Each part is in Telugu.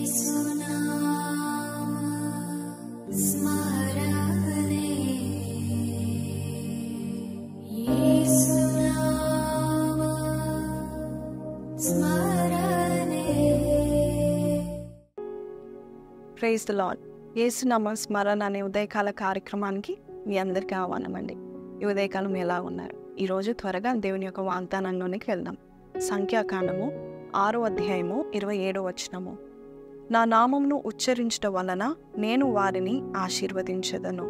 Praise the lord. యేసునామ స్మరణ అనే ఉదయకాల కార్యక్రమానికి మీ అందరికీ ఆహ్వానమండి. ఈ ఉదయకాలం ఎలా ఉన్నారు? ఈరోజు త్వరగా దేవుని యొక్క వాగ్దానంలోనికి వెళ్దాం. సంఖ్యాకాండము 6వ అధ్యాయము 27వ వచనము. నా నామమును ఉచ్చరించడం వలన నేను వారిని ఆశీర్వదించెదను.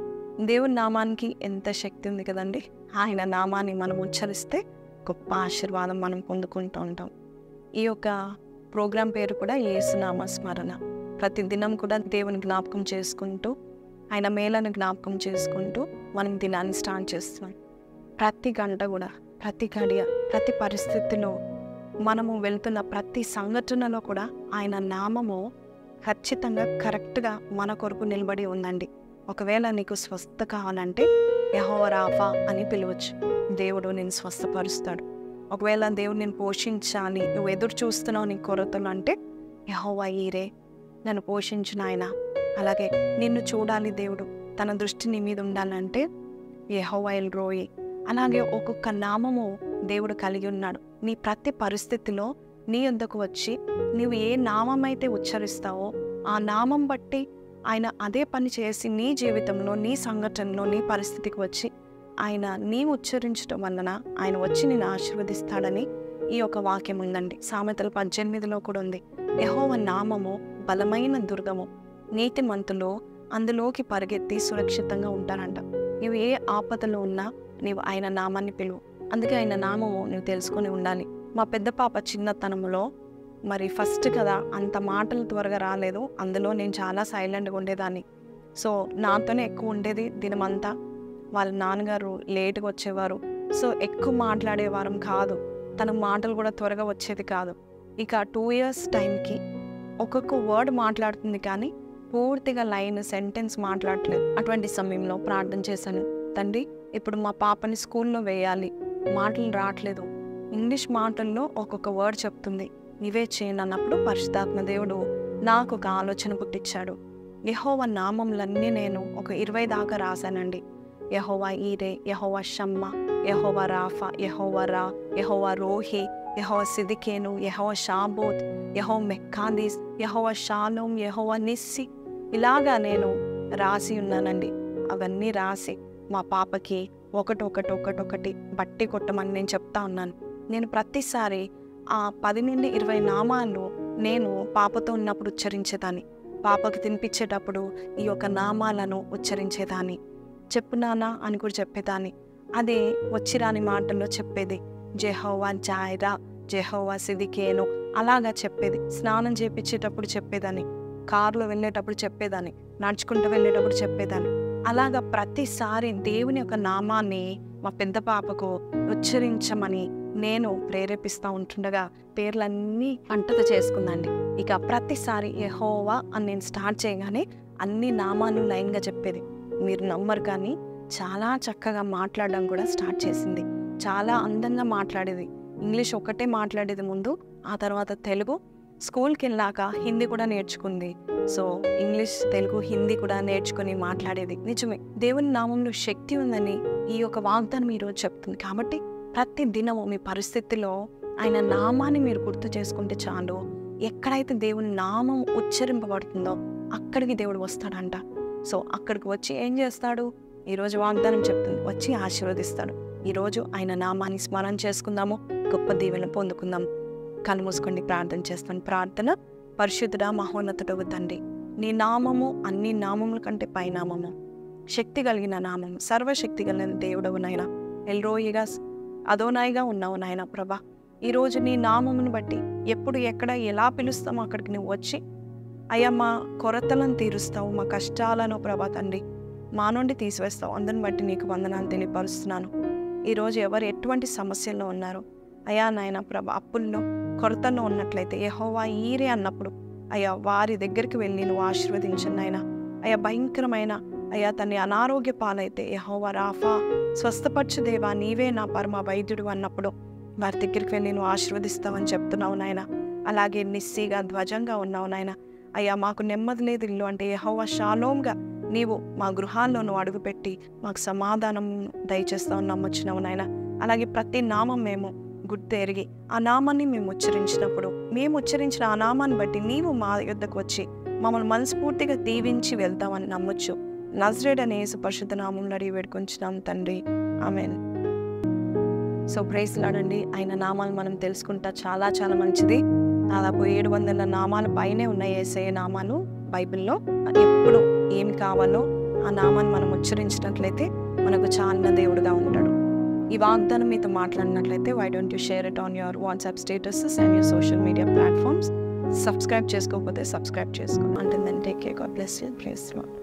దేవుని నామానికి ఎంత శక్తి ఉంది కదండి. ఆయన నామాన్ని మనం ఉచ్చరిస్తే గొప్ప ఆశీర్వాదం మనం పొందుకుంటూ ఉంటాం. ఈ యొక్క ప్రోగ్రాం పేరు కూడా యేసునామ స్మరణ. ప్రతి దినం కూడా దేవుని జ్ఞాపకం చేసుకుంటూ ఆయన మేలను జ్ఞాపకం చేసుకుంటూ మనం దినాన్ని స్టార్ట్ చేస్తున్నాం. ప్రతి గంట కూడా, ప్రతి గడియ, ప్రతి పరిస్థితిలో, మనము వెళ్తున్న ప్రతి సంఘటనలో కూడా ఆయన నామము ఖచ్చితంగా కరెక్ట్గా మన కొరకు నిలబడి ఉందండి. ఒకవేళ నీకు స్వస్థత కావాలంటే యెహోవా రాఫా అని పిలవచ్చు. దేవుడు నేను స్వస్థపరుస్తాడు. ఒకవేళ దేవుడు నేను పోషించాలి, నువ్వు ఎదురు చూస్తున్నావు నీ కొరతలు అంటే యెహోవా ఈరే, నన్ను పోషించిన ఆయన. అలాగే నిన్ను చూడాలి దేవుడు, తన దృష్టి నీ మీద ఉండాలంటే యెహోవా ఎల్రోయి. అలాగే ఒక్కొక్క నామము దేవుడు కలిగి ఉన్నాడు. నీ ప్రతి పరిస్థితిలో నీ యొద్దకు వచ్చి నీవు ఏ నామం అయితే ఉచ్చరిస్తావో ఆ నామం బట్టి ఆయన అదే పని చేసి నీ జీవితంలో, నీ సంఘటనలో, నీ పరిస్థితికి వచ్చి ఆయన నీవు ఉచ్చరించడం వలన ఆయన వచ్చి నిన్ను ఆశీర్వదిస్తాడని ఈ యొక్క వాక్యం ఉందండి. సామెతలు 18లో కూడా ఉంది. యెహోవా నామము బలమైన దుర్గము, నీతిమంతులు అందులోకి పరిగెత్తి సురక్షితంగా ఉంటారంట. నీవు ఏ ఆపదలో ఉన్నా నీవు ఆయన నామాన్ని పిలువు. అందుకే ఆయన నామము నువ్వు తెలుసుకొని ఉండాలి. మా పెద్ద పాప చిన్నతనంలో మరి ఫస్ట్ కదా, అంత మాటలు త్వరగా రాలేదు. అందులో నేను చాలా సైలెంట్గా ఉండేదాన్ని. సో నాతోనే ఎక్కువ ఉండేది దినమంతా. వాళ్ళ నాన్నగారు లేట్గా వచ్చేవారు. సో ఎక్కువ మాట్లాడేవారం కాదు. తన మాటలు కూడా త్వరగా వచ్చేది కాదు. ఇక 2 years టైంకి ఒక్కొక్క వర్డ్ మాట్లాడుతుంది కానీ పూర్తిగా లైన్, సెంటెన్స్ మాట్లాడట్లేదు. అటువంటి సమయంలో ప్రార్థన చేశాను, తండ్రి ఇప్పుడు మా పాపని స్కూల్లో వేయాలి, మాటలు రావట్లేదు, ఇంగ్లీష్ మాటల్లో ఒక్కొక్క వర్డ్ చెప్తుంది, నీవే చేయండి అన్నప్పుడు పరిశుద్ధాత్మ దేవుడు నాకు ఒక ఆలోచన పుట్టించాడు. యెహోవా నామములన్నీ నేను ఒక 20 దాకా రాశానండి. యెహోవా ఈరే, యెహోవా షమ్మా, యెహోవా రాఫా, యెహోవా రా, యెహోవా రోహి, యెహోవా సిదికేను, యెహోవా షాబోత్, యెహోవా మెక్కాదీస్, యెహోవా షాలోమ్, యెహోవా నిస్సి, ఇలాగా నేను రాసి ఉన్నానండి. అవన్నీ రాసి మా పాపకి ఒకటొకటి బట్టి కొట్టమని నేను చెప్తా ఉన్నాను. నేను ప్రతిసారి ఆ 10 నుండి 20 నామాలు నేను పాపతో ఉన్నప్పుడు ఉచ్చరించేదాన్ని. పాపకి తినిపించేటప్పుడు ఈ యొక్క నామాలను ఉచ్చరించేదాన్ని. చెప్పు నానా అని కూడా చెప్పేదాన్ని. అదే వచ్చిరాని మాటల్లో చెప్పేది. జెహోవా జాయిరా, జెహోవా సిదికేను అలాగా చెప్పేది. స్నానం చేపించేటప్పుడు చెప్పేదాన్ని, కారులో వెళ్ళేటప్పుడు చెప్పేదాన్ని, నడుచుకుంటూ వెళ్ళేటప్పుడు చెప్పేదాన్ని. అలాగా ప్రతిసారి దేవుని యొక్క నామాన్ని మా పెద్ద పాపకు ఉచ్చరించమని నేను ప్రేరేపిస్తూ ఉంటుండగా పేర్లన్నీ అంటత చేసుకుందండి. ఇక ప్రతిసారి యెహోవా అని నేను స్టార్ట్ చేయగానే అన్ని నామాలు లైన్గా చెప్పేది. మీరు నమ్మరు కానీ చాలా చక్కగా మాట్లాడడం కూడా స్టార్ట్ చేసింది. చాలా అందంగా మాట్లాడేది. ఇంగ్లీష్ ఒక్కటే మాట్లాడేది ముందు, ఆ తర్వాత తెలుగు. స్కూల్కి వెళ్ళాక హిందీ కూడా నేర్చుకుంది. సో ఇంగ్లీష్, తెలుగు, హిందీ కూడా నేర్చుకుని మాట్లాడేది. నిజమే, దేవుని నామంలో శక్తి ఉందని ఈ యొక్క వాగ్దానం ఈరోజు చెప్తుంది. కాబట్టి ప్రతి దినము మీ పరిస్థితిలో ఆయన నామాన్ని మీరు గుర్తు చేసుకుంటే చాలు. ఎక్కడైతే దేవుని నామం ఉచ్చరింపబడుతుందో అక్కడికి దేవుడు వస్తాడంట. సో అక్కడికి వచ్చి ఏం చేస్తాడు? ఈరోజు వాగ్దానం చెప్తుంది, వచ్చి ఆశీర్వదిస్తాడు. ఈరోజు ఆయన నామాన్ని స్మరణ చేసుకుందాము, గొప్ప దీవెన పొందుకుందాం. కళ్ళు మూసుకొని ప్రార్థన చేస్తాను. ప్రార్థన. పరిశుద్ధుడా, మహోన్నతుడవు తండ్రి, నీ నామము అన్ని నామముల కంటే పైనామము, శక్తి కలిగిన నామము, సర్వశక్తి కలిగిన దేవుడవు నాయన. ఎల్రోయిగా, అదోనాయిగా ఉన్నావు నాయన ప్రభా. ఈరోజు నీ నామమును బట్టి ఎప్పుడు, ఎక్కడ, ఎలా పిలుస్తామో అక్కడికి నువ్వు వచ్చి అయ్యా మా కొరతలను తీరుస్తావు, మా కష్టాలను ప్రభా తండ్రి మా నుండి తీసివేస్తావు. అందరిని బట్టి నీకు వందనాలు తెలియపరుస్తున్నాను. ఈరోజు ఎవరు ఎటువంటి సమస్యల్లో ఉన్నారో అయ్యా నాయన ప్రభా, అప్పుల్లో, కొరతల్లో ఉన్నట్లయితే యెహోవా ఈరే అన్నప్పుడు అయ్యా వారి దగ్గరికి వెళ్ళి నువ్వు ఆశీర్వదించండి నాయన. అయ్యా భయంకరమైన అయ్యా తన్ని అనారోగ్య పాలైతే యెహోవా రాఫా, స్వస్థపరచు దేవా నీవే నా పరమ వైద్యుడు అన్నప్పుడు వారి దగ్గరికి వెళ్ళి నువ్వు ఆశీర్వదిస్తావని చెప్తున్నావు నాయన. అలాగే నిస్సిగా, ధ్వజంగా ఉన్నావు నాయన. అయ్యా మాకు నెమ్మది లేదు ఇల్లు అంటే యెహోవా షాలోమ్గా నీవు మా గృహాల్లో నువ్వు అడుగుపెట్టి మాకు సమాధానం దయచేస్తావు నమ్మొచ్చినావు నాయన. అలాగే ప్రతి నామం మేము గుర్తెరిగి ఆ నామాన్ని మేము ఉచ్చరించినప్పుడు మేము ఉచ్చరించిన ఆ నామాన్ని బట్టి నీవు మా యొద్దకు వచ్చి మమ్మల్ని మనస్ఫూర్తిగా దీవించి వెళ్తామని నమ్మొచ్చు. నజరేయుడైన యేసు పరిశుద్ధ నామములో అడిగి వేడుకొంచున్నాం తండ్రి, ఆమేన్. సో ప్రైజ్ లార్డ్ అండి. ఆయన నామాలు మనం తెలుసుకుంటా చాలా చాలా మంచిది. దాదాపు 700 నామాల పైనే ఉన్నాయి యేసయ్య నామాలు బైబిల్లో. ఎప్పుడు ఏం కావాలో ఆ నామాన్ని మనం ఉచ్చరించినట్లయితే మనకు చాలా దేవుడుగా ఉంటాడు. ఈ వాగ్దానం మీతో మాట్లాడినట్లయితే why don't you share it on your WhatsApp statuses and your social media platforms. Subscribe చేసుకోకపోతే సబ్స్క్రైబ్ చేసుకోండి. అంటే take care. God bless you. Praise lord.